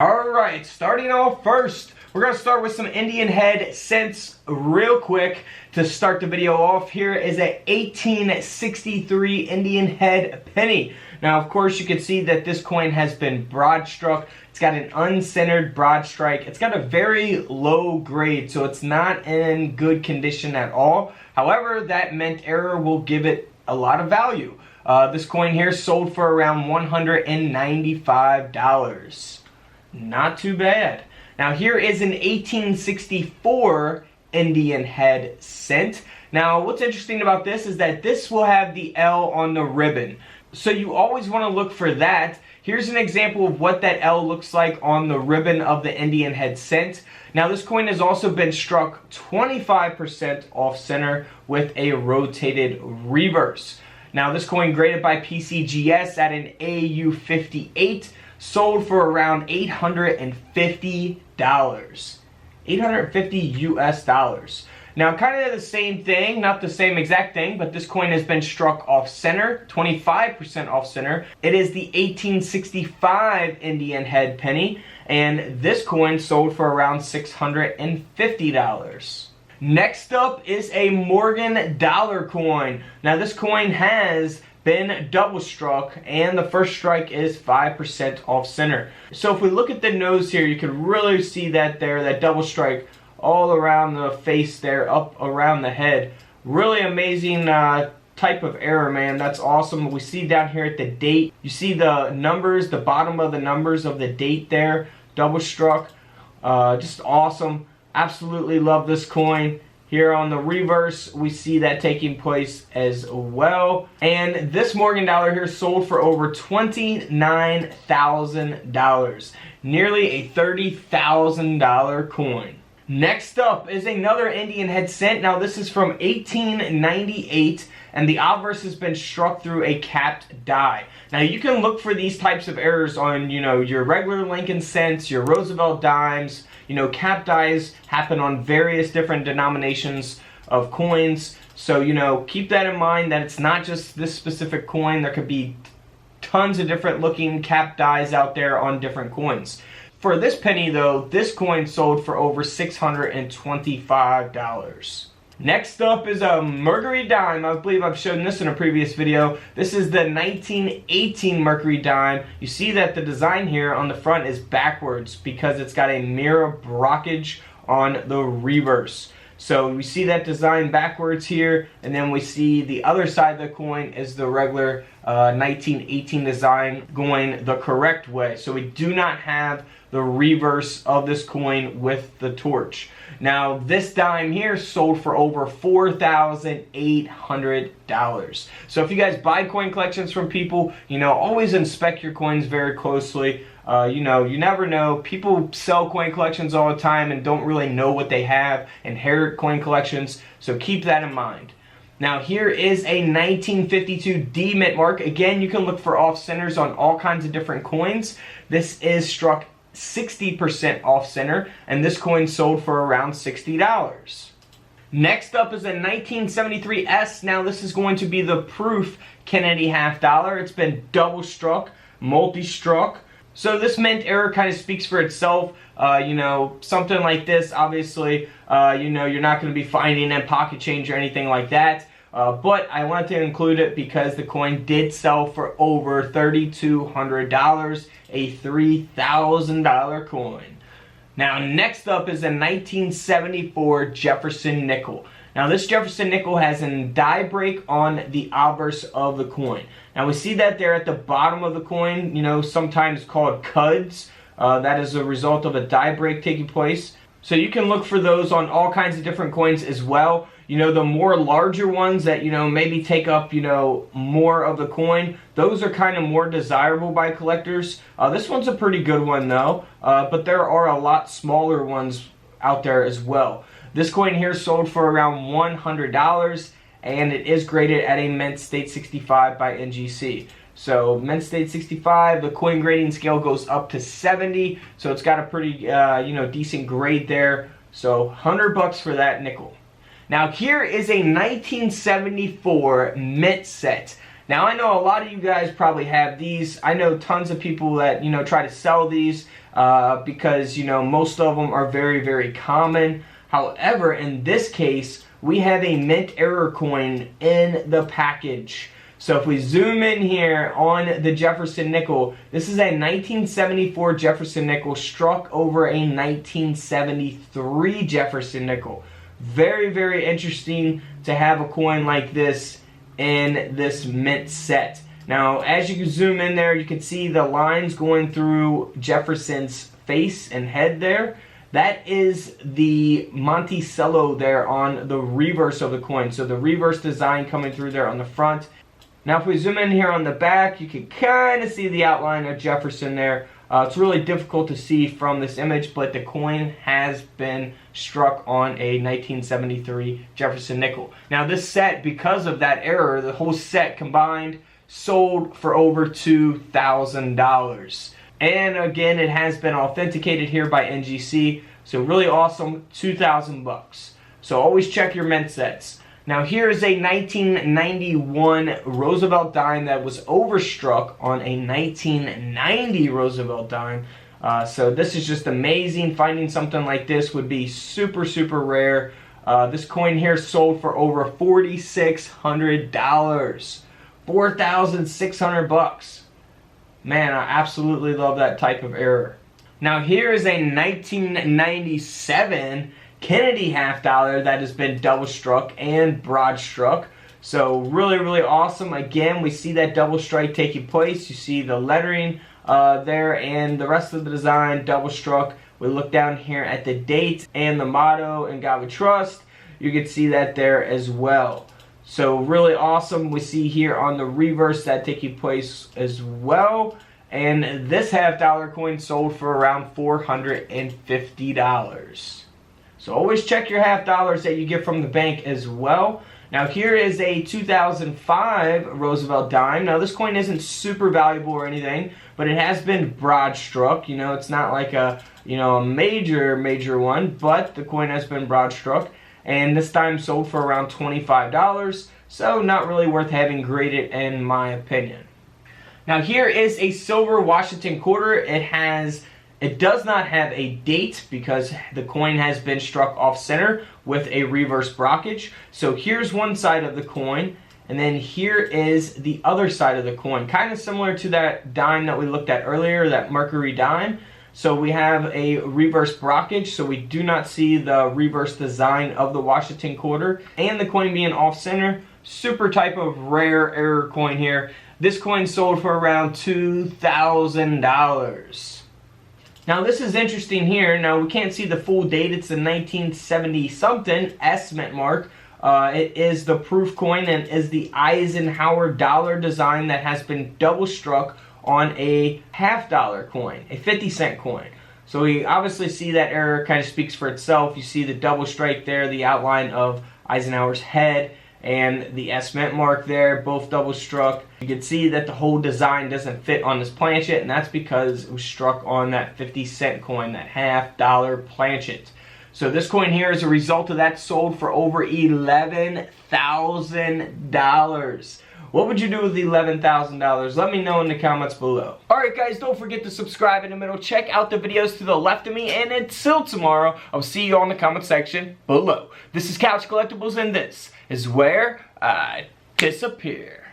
Alright, starting off first, we're going to start with some Indian head cents real quick to start the video off. Here is a 1863 Indian head penny. Now, of course, you can see that this coin has been broad struck. It's got an uncentered broad strike. It's got a very low grade, so it's not in good condition at all. However, that mint error will give it a lot of value. This coin here sold for around $195. Not too bad. Now here is an 1864 Indian head cent. Now what's interesting about this is that this will have the L on the ribbon. So you always want to look for that. Here's an example of what that L looks like on the ribbon of the Indian head cent. Now this coin has also been struck 25% off center with a rotated reverse. Now this coin graded by PCGS at an AU58. Sold for around $850. $850 US. Now kind of the same thing, not the same exact thing, but this coin has been struck off center, 25% off center. It is the 1865 Indian head penny, and this coin sold for around $650. Next up is a Morgan dollar coin. Now this coin has been double struck, and the first strike is 5% off center. So if we look at the nose here, you can really see that there, that double strike all around the face there, up around the head. Really amazing type of error, man. That's awesome. We see down here at the date, you see the numbers, the bottom of the numbers of the date there, double struck. Just awesome. Absolutely love this coin. Here on the reverse, we see that taking place as well. And this Morgan dollar here sold for over $29,000. Nearly a $30,000 coin. Next up is another Indian head cent. Now this is from 1898, and the obverse has been struck through a capped die. Now you can look for these types of errors on, your regular Lincoln cents, your Roosevelt dimes. Cap dies happen on various different denominations of coins. So, keep that in mind that it's not just this specific coin. There could be tons of different looking cap dies out there on different coins. For this penny though, this coin sold for over $625. Next up is a Mercury dime. I believe I've shown this in a previous video. This is the 1918 Mercury dime. You see that the design here on the front is backwards because it's got a mirror brockage on the reverse. So we see that design backwards here, and then we see the other side of the coin is the regular 1918 design going the correct way. So we do not have the reverse of this coin with the torch. Now this dime here sold for over $4,800. So if you guys buy coin collections from people, always inspect your coins very closely. You never know. People sell coin collections all the time and don't really know what they have, inherit coin collections, so keep that in mind. Now here is a 1952 D mint mark. Again, you can look for off centers on all kinds of different coins. This is struck 60% off center, and this coin sold for around $60. Next up is a 1973 S. Now this is going to be the proof Kennedy half dollar. It's been double struck, multi-struck. So this mint error kind of speaks for itself. Something like this, obviously, you're not going to be finding in pocket change or anything like that. But I wanted to include it because the coin did sell for over $3,200, a $3,000 coin. Now next up is a 1974 Jefferson nickel. Now this Jefferson nickel has a die break on the obverse of the coin. Now we see that there at the bottom of the coin, sometimes called cuds. That is a result of a die break taking place. So you can look for those on all kinds of different coins as well. The more larger ones that, maybe take up, more of the coin, those are kind of more desirable by collectors. This one's a pretty good one though, but there are a lot smaller ones out there as well. This coin here sold for around $100, and it is graded at a Mint State 65 by NGC. So Mint State 65, the coin grading scale goes up to 70, so it's got a pretty, decent grade there. So $100 for that nickel. Now here is a 1974 mint set. Now I know a lot of you guys probably have these. I know tons of people that try to sell these. because, you know, most of them are very, very common. However, in this case, we have a mint error coin in the package. So if we zoom in here on the Jefferson nickel, this is a 1974 Jefferson nickel struck over a 1973 Jefferson nickel. Very, very interesting to have a coin like this in this mint set. Now, as you can zoom in there, you can see the lines going through Jefferson's face and head there. That is the Monticello there on the reverse of the coin. So the reverse design coming through there on the front. Now if we zoom in here on the back, you can kind of see the outline of Jefferson there. It's really difficult to see from this image, but the coin has been struck on a 1973 Jefferson nickel. Now this set, because of that error, the whole set combined sold for over $2,000. And again, it has been authenticated here by NGC. So really awesome, 2,000 bucks. So always check your mint sets. Now here is a 1991 Roosevelt dime that was overstruck on a 1990 Roosevelt dime. So this is just amazing. Finding something like this would be super, super rare. This coin here sold for over $4,600. 4,600 bucks. Man, I absolutely love that type of error. Now here is a 1997 Kennedy half dollar that has been double struck and broad struck. So really, really awesome. Again, we see that double strike taking place. You see the lettering there and the rest of the design double struck. We look down here at the date and the motto, "In God We Trust." You can see that there as well. So really awesome. We see here on the reverse that taking place as well. And this half dollar coin sold for around $450. So always check your half dollars that you get from the bank as well. Now here is a 2005 Roosevelt dime. Now this coin isn't super valuable or anything, but it has been broad struck. You know, it's not like a, you know, a major one, but the coin has been broad struck. And this dime sold for around $25. So not really worth having graded in my opinion. Now here is a silver Washington quarter. It does not have a date because the coin has been struck off center with a reverse brockage. So here's one side of the coin, and then here is the other side of the coin. Kind of similar to that dime that we looked at earlier, that Mercury dime. So we have a reverse brockage, so we do not see the reverse design of the Washington quarter. And the coin being off center, super type of rare error coin here. This coin sold for around $2,000. Now this is interesting here. Now we can't see the full date. It's the 1970 something S mint mark. It is the proof coin and is the Eisenhower dollar design that has been double struck on a half dollar coin, a 50-cent coin. So we obviously see that error kind of speaks for itself. You see the double strike there, the outline of Eisenhower's head, and the S mint mark there, both double struck. You can see that the whole design doesn't fit on this planchet, and that's because it was struck on that 50-cent coin, that half dollar planchet. So this coin here, as a result of that, sold for over $11,000. What would you do with the $11,000? Let me know in the comments below. Alright guys, don't forget to subscribe in the middle. Check out the videos to the left of me. And until tomorrow, I'll see you on the comment section below. This is Couch Collectibles, and this is where I disappear.